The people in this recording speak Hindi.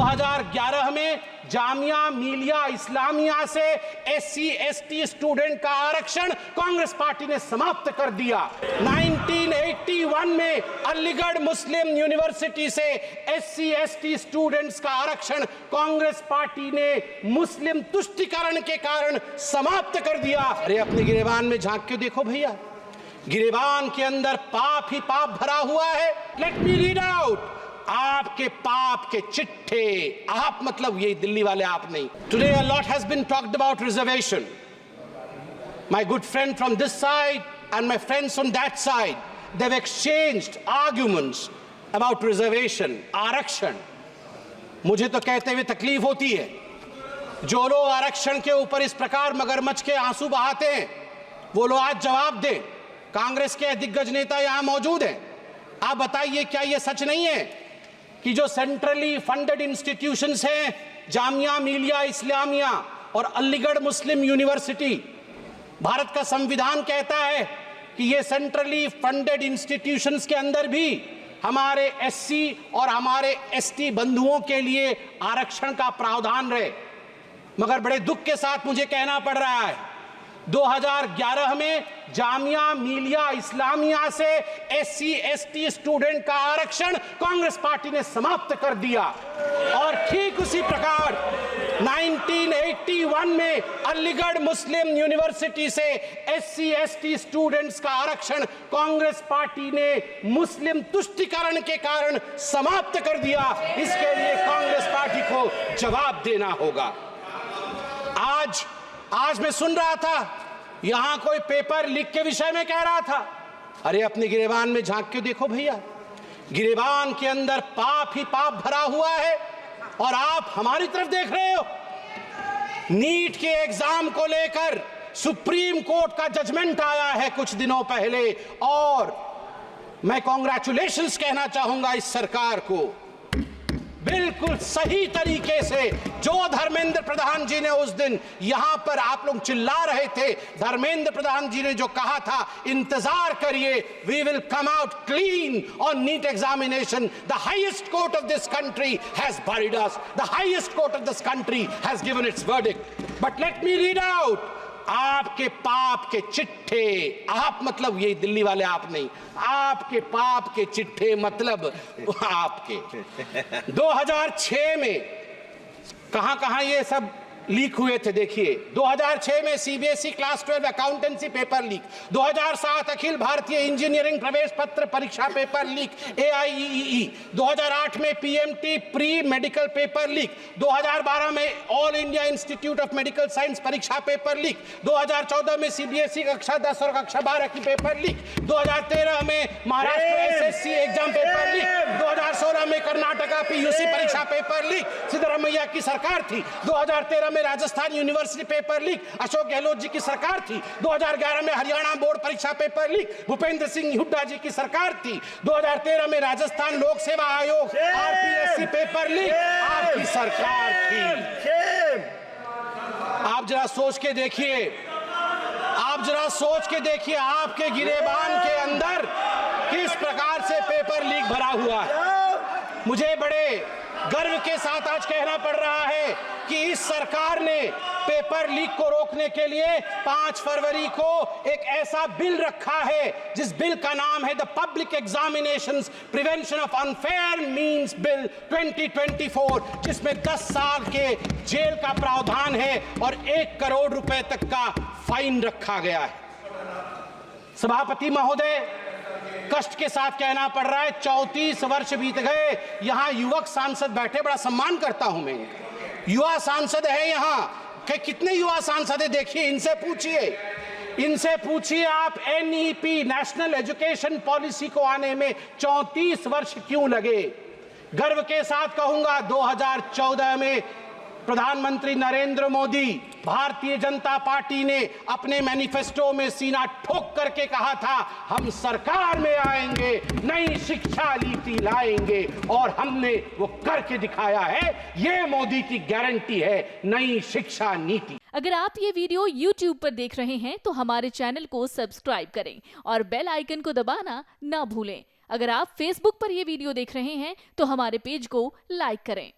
2011 में जामिया मिलिया इस्लामिया से SC ST स्टूडेंट का आरक्षण कांग्रेस पार्टी ने समाप्त कर दिया। 1981 में अलीगढ़ मुस्लिम यूनिवर्सिटी से SC ST स्टूडेंट्स का आरक्षण कांग्रेस पार्टी ने मुस्लिम तुष्टीकरण के कारण समाप्त कर दिया। अरे अपने गिरेबान में झांक के देखो भैया, गिरेबान के अंदर पाप ही पाप भरा हुआ है। लेट मी रीड आउट आपके पाप के चिट्ठे। आप मतलब ये दिल्ली वाले आप नहीं। Today a lot has been talked about reservation. My good friend from this side and my friends on that side, they've exchanged arguments about reservation, आरक्षण। मुझे तो कहते हुए तकलीफ होती है, जो लोग आरक्षण के ऊपर इस प्रकार मगरमच्छ के आंसू बहाते हैं, वो लोग आज जवाब दें। कांग्रेस के दिग्गज नेता यहां मौजूद हैं, आप बताइए क्या ये सच नहीं है कि जो सेंट्रली फंडेड इंस्टीट्यूशंस हैं, जामिया मिलिया इस्लामिया और अलीगढ़ मुस्लिम यूनिवर्सिटी, भारत का संविधान कहता है कि ये सेंट्रली फंडेड इंस्टीट्यूशंस के अंदर भी हमारे SC और हमारे ST बंधुओं के लिए आरक्षण का प्रावधान रहे। मगर बड़े दुख के साथ मुझे कहना पड़ रहा है, 2011 में जामिया मिलिया इस्लामिया से SC ST स्टूडेंट का आरक्षण कांग्रेस पार्टी ने समाप्त कर दिया। और ठीक उसी प्रकार 1981 में अलीगढ़ मुस्लिम यूनिवर्सिटी से SC ST स्टूडेंट्स का आरक्षण कांग्रेस पार्टी ने मुस्लिम तुष्टीकरण के कारण समाप्त कर दिया। इसके लिए कांग्रेस पार्टी को जवाब देना होगा। आज मैं सुन रहा था, यहां कोई पेपर लीक के विषय में कह रहा था। अरे अपने गिरेबान में झांक के देखो भैया, गिरेबान के अंदर पाप ही पाप भरा हुआ है और आप हमारी तरफ देख रहे हो। नीट के एग्जाम को लेकर सुप्रीम कोर्ट का जजमेंट आया है कुछ दिनों पहले, और मैं कांग्रेचुलेशंस कहना चाहूंगा इस सरकार को। बिल्कुल सही तरीके से जो धर्मेंद्र प्रधान जी ने उस दिन यहां पर, आप लोग चिल्ला रहे थे, धर्मेंद्र प्रधान जी ने जो कहा था, इंतजार करिए, we will come out clean on NEET examination. The highest court of this country has buried us, the highest court of this country has given its verdict. But let me read out आपके पाप के चिट्ठे। आप मतलब ये दिल्ली वाले आप नहीं, आपके पाप के चिट्ठे मतलब आपके। 2006 में कहां ये सब लीक हुए थे, देखिए। 2006 में CBSE class 12 accountancy paper leak, 2007 Akhil Bharatiya engineering प्रवेश पत्र परीक्षा पेपर लीक AIEEE, 2008 में PMT pre medical paper leak, 2012 में all India institute of medical science परीक्षा पेपर लीक, 2014 में CBSE कक्षा 10 और कक्षा 12 की पेपर लीक, 2013 में Maharashtra SSC exam paper leak, 2016 में कर्नाटका PUC परीक्षा पेपर लीक, सिद्धरामैया की सरकार थी। 2013 में Rajasthan university paper leak, Ashok Gehlot ji की सरकार थी। 2011 में हरियाणा बोर्ड परीक्षा पेपर लीक, भूपेंद्र सिंह हुड्डा जी की सरकार थी। 2013 में राजस्थान लोक सेवा आयोग RPSC पेपर लीक, आपकी सरकार थी। आप जरा सोच के देखिए, आपके गिरेबान के अंदर किस प्रकार से पेपर लीक भरा हुआ है। मुझे बड़े गर्व के साथ आज कहना पड़ रहा है कि इस सरकार ने पेपर लीक को रोकने के लिए 5 फरवरी को एक ऐसा बिल रखा है, जिस बिल का नाम है the public examinations prevention of unfair means bill 2024, जिसमें 10 साल के जेल का प्रावधान है और 1 करोड़ रुपए तक का फाइन रखा गया है। सभापति महोदय, कष्ट के साथ कहना पड़ रहा है, 34 वर्ष बीत गए, यहां युवक सांसद बैठे, बड़ा सम्मान करता हूं मैं। युवा सांसद है यहां, कितने युवा सांसद है देखिए, इनसे पूछिए आप NEP नेशनल एजुकेशन पॉलिसी को आने में 34 वर्ष क्यों लगे। गर्व के साथ कहूंगा 2014 में प्रधानमंत्री नरेंद्र मोदी, भारतीय जनता पार्टी ने अपने मैनिफेस्टो में सीना ठोक करके कहा था, हम सरकार में आएंगे, नई शिक्षा नीति लाएंगे, और हमने वो करके दिखाया है। ये मोदी की गारंटी है, नई शिक्षा नीति। अगर आप ये वीडियो YouTube पर देख रहे हैं तो हमारे चैनल को सब्सक्राइब करें और बेल आइकन को दबाना ना भूलें। अगर आप Facebook पर ये वीडियो देख रहे हैं तो हमारे पेज को लाइक करें।